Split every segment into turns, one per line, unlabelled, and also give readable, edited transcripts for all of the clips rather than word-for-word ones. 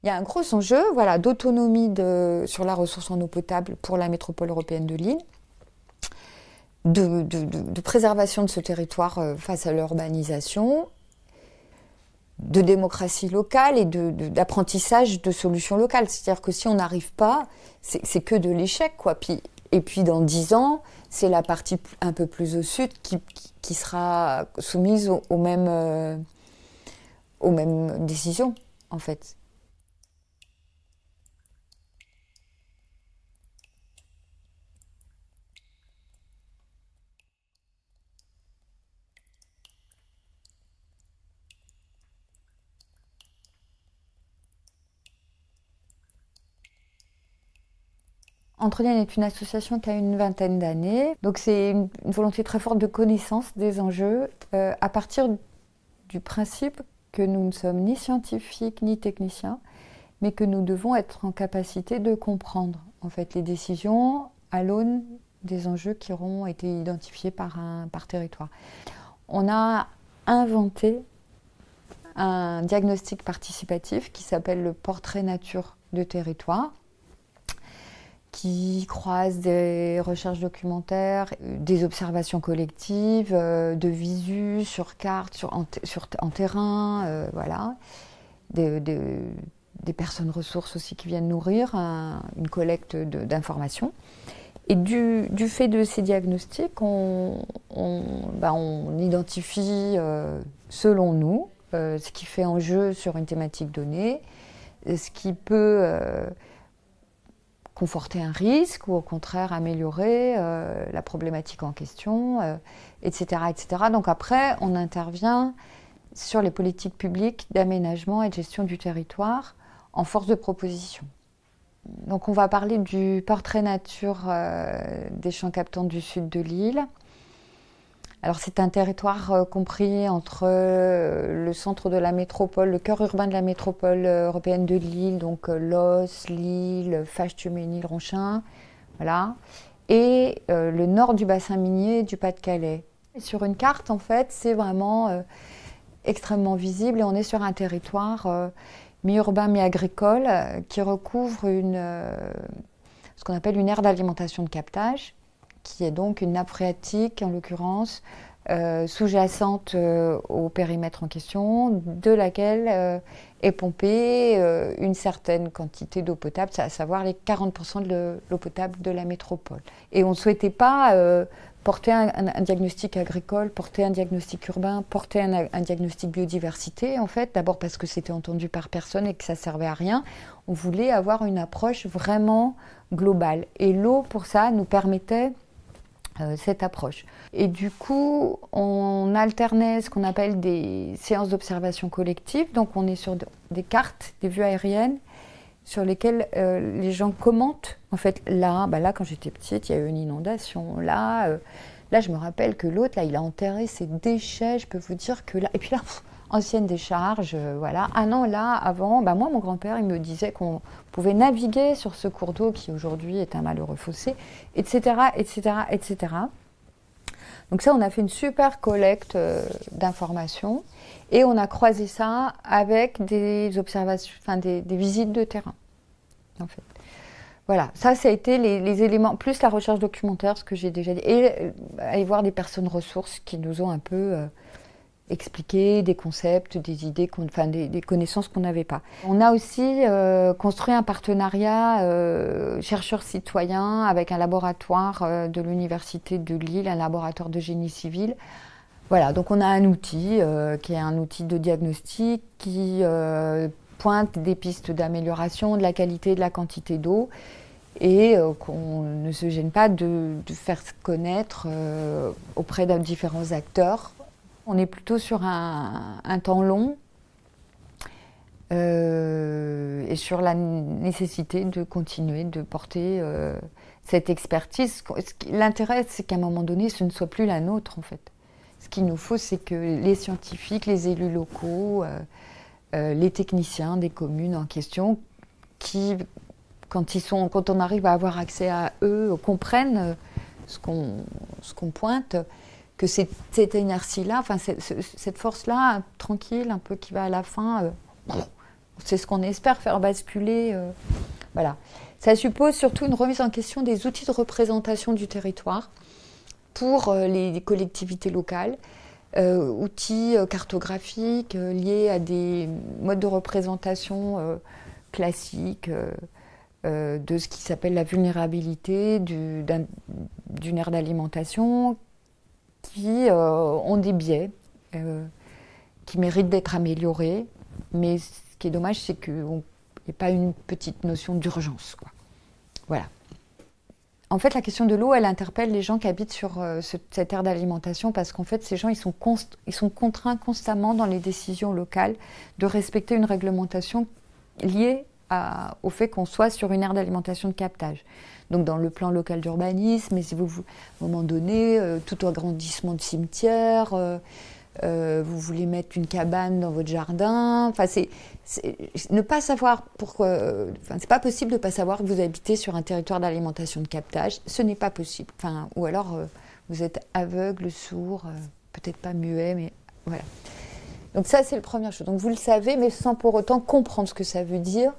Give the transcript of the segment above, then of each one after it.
Il y a un gros enjeu, voilà, d'autonomie sur la ressource en eau potable pour la métropole européenne de Lille, de préservation de ce territoire face à l'urbanisation, de démocratie locale et d'apprentissage de solutions locales. C'est-à-dire que si on n'arrive pas, c'est que de l'échec, quoi. Et puis dans 10 ans, c'est la partie un peu plus au sud qui sera soumise aux mêmes décisions, en fait. Entrelien est une association qui a une vingtaine d'années. Donc c'est une volonté très forte de connaissance des enjeux à partir du principe que nous ne sommes ni scientifiques ni techniciens, mais que nous devons être en capacité de comprendre en fait les décisions à l'aune des enjeux qui auront été identifiés par territoire. On a inventé un diagnostic participatif qui s'appelle le portrait nature de territoire, qui croise des recherches documentaires, des observations collectives, de visu sur carte, en terrain, voilà. Des personnes ressources aussi qui viennent nourrir une collecte d'informations. Et du fait de ces diagnostics, on identifie, selon nous, ce qui fait enjeu sur une thématique donnée, ce qui peut conforter un risque ou au contraire améliorer la problématique en question, etc., etc. Donc après, on intervient sur les politiques publiques d'aménagement et de gestion du territoire en force de proposition. Donc on va parler du portrait nature des champs captants du sud de l'île. Alors c'est un territoire compris entre le centre de la métropole, le cœur urbain de la métropole européenne de Lille, donc Los, Lille, Faches-Tuménil, Ronchin, voilà, et le nord du bassin minier du Pas-de-Calais. Sur une carte, en fait, c'est vraiment extrêmement visible et on est sur un territoire mi-urbain, mi-agricole qui recouvre ce qu'on appelle une aire d'alimentation de captage, qui est donc une nappe phréatique, en l'occurrence, sous-jacente au périmètre en question, de laquelle est pompée une certaine quantité d'eau potable, à savoir les 40% de l'eau potable de la métropole. Et on ne souhaitait pas porter un diagnostic agricole, porter un diagnostic urbain, porter un diagnostic biodiversité, en fait, d'abord parce que c'était entendu par personne et que ça ne servait à rien. On voulait avoir une approche vraiment globale. Et l'eau, pour ça, nous permettait cette approche. Et du coup, on alternait ce qu'on appelle des séances d'observation collective. Donc on est sur des cartes, des vues aériennes, sur lesquelles les gens commentent. En fait, là, quand j'étais petite, il y a eu une inondation. Là, je me rappelle que l'autre, là, il a enterré ses déchets. Je peux vous dire que là... Et puis là, ancienne décharge, voilà. Ah non, là, avant, moi, mon grand-père, il me disait qu'on pouvait naviguer sur ce cours d'eau qui aujourd'hui est un malheureux fossé, etc., etc., etc. Donc ça, on a fait une super collecte d'informations et on a croisé ça avec des observations, enfin des visites de terrain, en fait. Voilà, ça a été les éléments, plus la recherche documentaire, ce que j'ai déjà dit, et aller voir des personnes ressources qui nous ont un peu expliqué des concepts, des idées, des connaissances qu'on n'avait pas. On a aussi construit un partenariat chercheurs citoyens avec un laboratoire de l'Université de Lille, un laboratoire de génie civil. Voilà, donc on a un outil qui est un outil de diagnostic qui pointe des pistes d'amélioration de la qualité et de la quantité d'eau et qu'on ne se gêne pas de faire connaître auprès de différents acteurs. On est plutôt sur un temps long et sur la nécessité de continuer de porter cette expertise. L'intérêt, c'est qu'à un moment donné, ce ne soit plus la nôtre, en fait. Ce qu'il nous faut, c'est que les scientifiques, les élus locaux, les techniciens des communes en question, quand on arrive à avoir accès à eux, comprennent ce qu'on pointe, que cette énergie-là, enfin cette force-là, tranquille, un peu qui va à la fin, en c'est ce qu'on espère faire basculer. Voilà. Ça suppose surtout une remise en question des outils de représentation du territoire pour les collectivités locales, outils cartographiques liés à des modes de représentation classiques de ce qui s'appelle la vulnérabilité d'une aire d'alimentation qui ont des biais qui méritent d'être améliorés. Mais ce qui est dommage, c'est qu'il n'y ait pas une petite notion d'urgence, quoi. Voilà. En fait, la question de l'eau, elle interpelle les gens qui habitent sur cette aire d'alimentation parce qu'en fait, ces gens, ils sont contraints constamment dans les décisions locales de respecter une réglementation liée au fait qu'on soit sur une aire d'alimentation de captage. Donc, dans le plan local d'urbanisme, et si à un moment donné, tout agrandissement de cimetière, vous voulez mettre une cabane dans votre jardin. Enfin, ne pas savoir c'est pas possible de ne pas savoir que vous habitez sur un territoire d'alimentation de captage. Ce n'est pas possible. Enfin, ou alors vous êtes aveugle, sourd, peut-être pas muet, mais voilà. Donc ça, c'est la première chose. Donc vous le savez, mais sans pour autant comprendre ce que ça veut dire,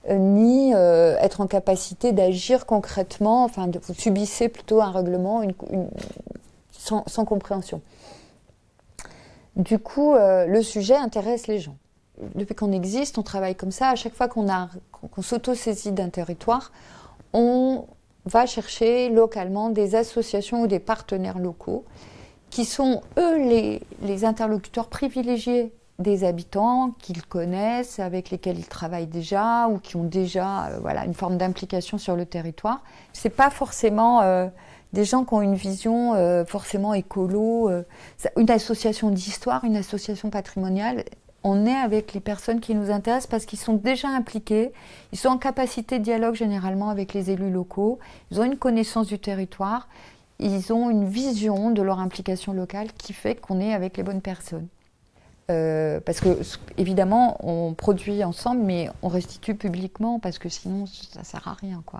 ni être en capacité d'agir concrètement. Enfin, vous subissez plutôt un règlement sans compréhension. Du coup, le sujet intéresse les gens. Depuis qu'on existe, on travaille comme ça. À chaque fois qu'on s'auto-saisit d'un territoire, on va chercher localement des associations ou des partenaires locaux qui sont, eux, les interlocuteurs privilégiés des habitants qu'ils connaissent, avec lesquels ils travaillent déjà ou qui ont déjà une forme d'implication sur le territoire. Ce n'est pas forcément des gens qui ont une vision forcément écolo, une association d'histoire, une association patrimoniale. On est avec les personnes qui nous intéressent parce qu'ils sont déjà impliqués, ils sont en capacité de dialogue généralement avec les élus locaux, ils ont une connaissance du territoire, ils ont une vision de leur implication locale qui fait qu'on est avec les bonnes personnes. Parce que, évidemment, on produit ensemble, mais on restitue publiquement parce que sinon, ça ne sert à rien, quoi.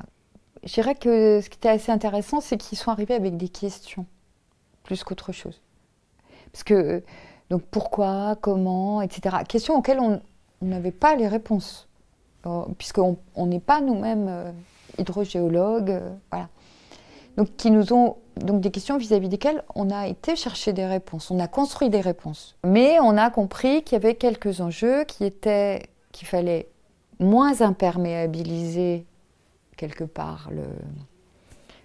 Je dirais que ce qui était assez intéressant, c'est qu'ils sont arrivés avec des questions, plus qu'autre chose. Parce que, donc pourquoi, comment, etc. Questions auxquelles on n'avait pas les réponses, puisqu'on n'est pas nous-mêmes hydrogéologues, voilà. Donc, qui nous ont donc des questions vis-à-vis desquelles on a été chercher des réponses, on a construit des réponses. Mais on a compris qu'il y avait quelques enjeux qu'il fallait moins imperméabiliser quelque part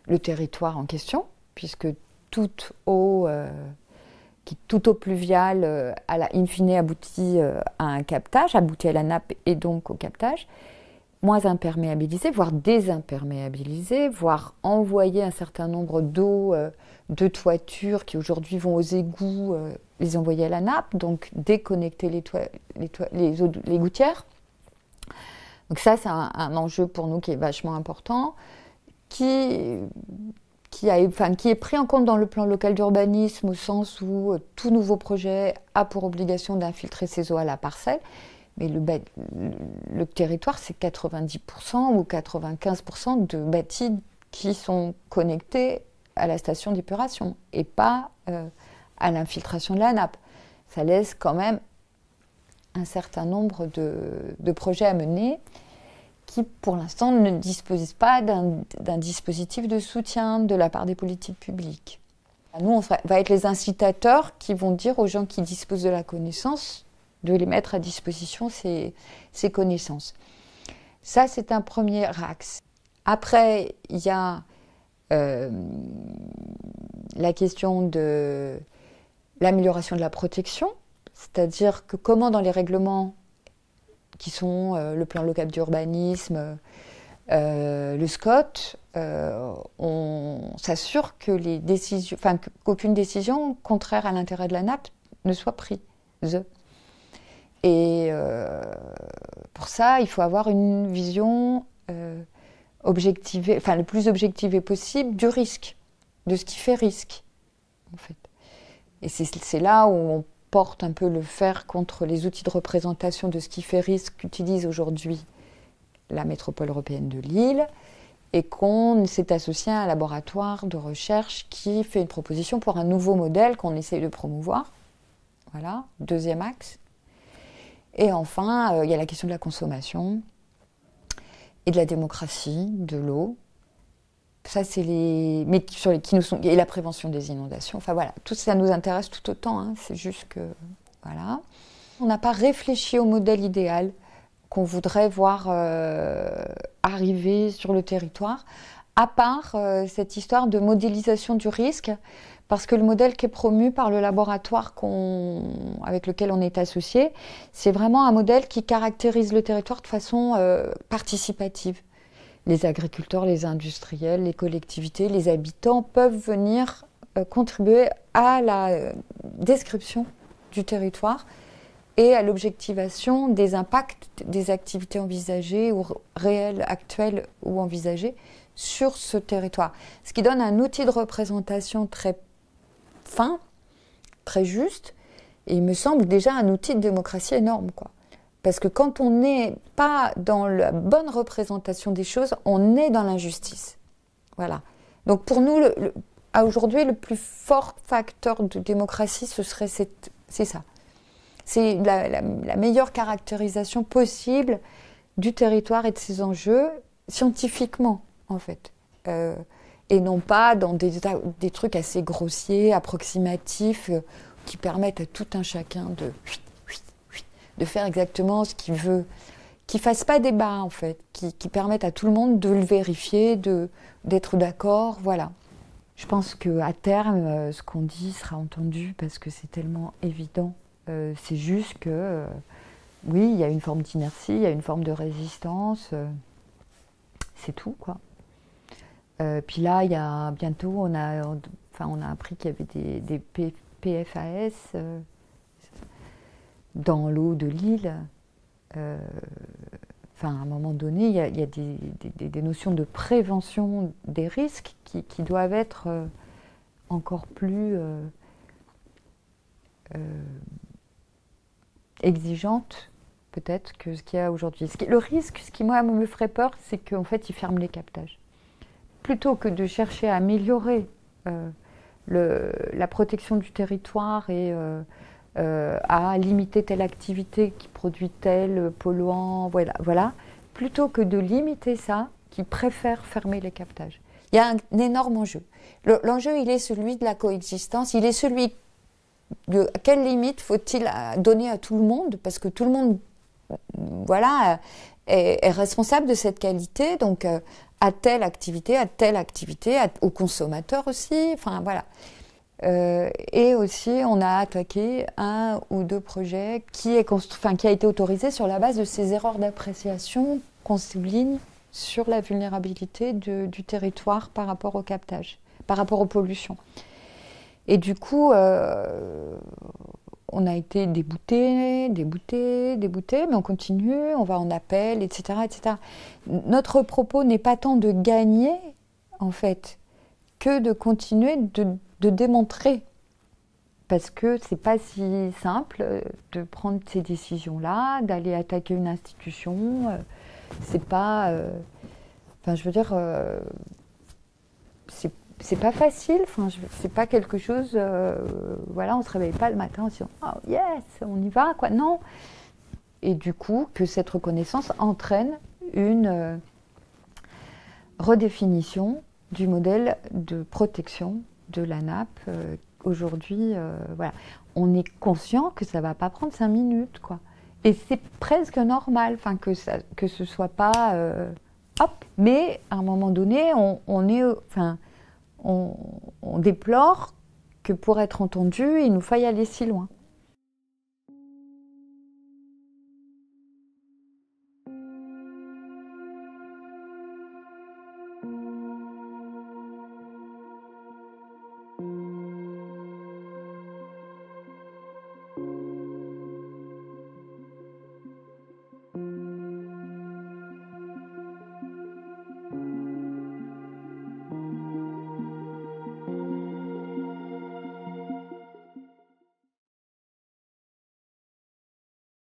le territoire en question, puisque toute eau pluviale, in fine, aboutit à un captage, aboutit à la nappe et donc au captage. Moins imperméabiliser, voire désimperméabiliser, voire envoyer un certain nombre d'eau de toitures qui aujourd'hui vont aux égouts, les envoyer à la nappe, donc déconnecter les gouttières. Donc ça, c'est un enjeu pour nous qui est vachement important, qui est pris en compte dans le plan local d'urbanisme au sens où tout nouveau projet a pour obligation d'infiltrer ces eaux à la parcelle. Mais le territoire, c'est 90% ou 95% de bâtis qui sont connectés à la station d'épuration et pas à l'infiltration de la nappe. Ça laisse quand même un certain nombre de projets à mener qui, pour l'instant, ne disposent pas d'un dispositif de soutien de la part des politiques publiques. Nous, on va être les incitateurs qui vont dire aux gens qui disposent de la connaissance de les mettre à disposition ces connaissances. Ça, c'est un premier axe. Après, il y a la question de l'amélioration de la protection, c'est-à-dire que comment dans les règlements qui sont le plan local d'urbanisme, le SCOT, on s'assure que qu'aucune décision contraire à l'intérêt de la nappe ne soit prise. Et pour ça, il faut avoir une vision objectivée, le plus objectivée possible du risque, de ce qui fait risque, en fait. Et c'est là où on porte un peu le fer contre les outils de représentation de ce qui fait risque qu'utilise aujourd'hui la métropole européenne de Lille, et qu'on s'est associé à un laboratoire de recherche qui fait une proposition pour un nouveau modèle qu'on essaye de promouvoir. Voilà, deuxième axe. Et enfin, il y a la question de la consommation et de la démocratie, de l'eau. Ça, c'est les... Mais qui nous sont... Et la prévention des inondations. Enfin voilà, tout ça nous intéresse tout autant. Hein. C'est juste que... Voilà. On n'a pas réfléchi au modèle idéal qu'on voudrait voir arriver sur le territoire, à part cette histoire de modélisation du risque, parce que le modèle qui est promu par le laboratoire avec lequel on est associé, c'est vraiment un modèle qui caractérise le territoire de façon participative. Les agriculteurs, les industriels, les collectivités, les habitants peuvent venir contribuer à la description du territoire et à l'objectivation des impacts des activités envisagées ou réelles, actuelles ou envisagées sur ce territoire. Ce qui donne un outil de représentation très fin, très juste, et il me semble déjà un outil de démocratie énorme, quoi. Parce que quand on n'est pas dans la bonne représentation des choses, on est dans l'injustice. Voilà. Donc pour nous, aujourd'hui, le plus fort facteur de démocratie, c'est ça. C'est la meilleure caractérisation possible du territoire et de ses enjeux, scientifiquement, en fait. Et non pas dans des trucs assez grossiers, approximatifs, qui permettent à tout un chacun de faire exactement ce qu'il veut, qui ne fassent pas débat, en fait, qui permettent à tout le monde de le vérifier, d'être d'accord, voilà. Je pense qu'à terme, ce qu'on dit sera entendu parce que c'est tellement évident. C'est juste que, oui, il y a une forme d'inertie, il y a une forme de résistance, c'est tout, quoi. Puis là, bientôt, on a appris qu'il y avait des PFAS dans l'eau de l'île. À un moment donné, il y a des notions de prévention des risques qui doivent être encore plus exigeantes, peut-être, que ce qu'il y a aujourd'hui. Le risque, ce qui, moi, me ferait peur, c'est qu'en fait, ils ferment les captages. Plutôt que de chercher à améliorer la protection du territoire et à limiter telle activité qui produit tel polluant, voilà, plutôt que de limiter ça, qui préfèrent fermer les captages. Il y a un énorme enjeu. L'enjeu, il est celui de la coexistence, il est celui de quelle limite faut-il donner à tout le monde, parce que tout le monde, voilà, est responsable de cette qualité, donc à telle activité, aux consommateurs aussi, enfin voilà. Et aussi, on a attaqué un ou deux projets qui a été autorisé sur la base de ces erreurs d'appréciation qu'on souligne sur la vulnérabilité du territoire par rapport au captage, par rapport aux pollutions. Et du coup, on a été déboutés, mais on continue, on va en appel, etc., etc. Notre propos n'est pas tant de gagner, en fait, que de continuer de démontrer. Parce que c'est pas si simple de prendre ces décisions-là, d'aller attaquer une institution. C'est pas... je veux dire... c'est pas facile, c'est pas quelque chose... voilà, on se réveille pas le matin en se disant « Oh yes, on y va », quoi. Non. Et du coup, que cette reconnaissance entraîne une redéfinition du modèle de protection de la nappe. Aujourd'hui, voilà. On est conscient que ça va pas prendre 5 minutes, quoi. Et c'est presque normal, que ce soit pas... hop. Mais à un moment donné, on déplore que pour être entendu, il nous faille aller si loin.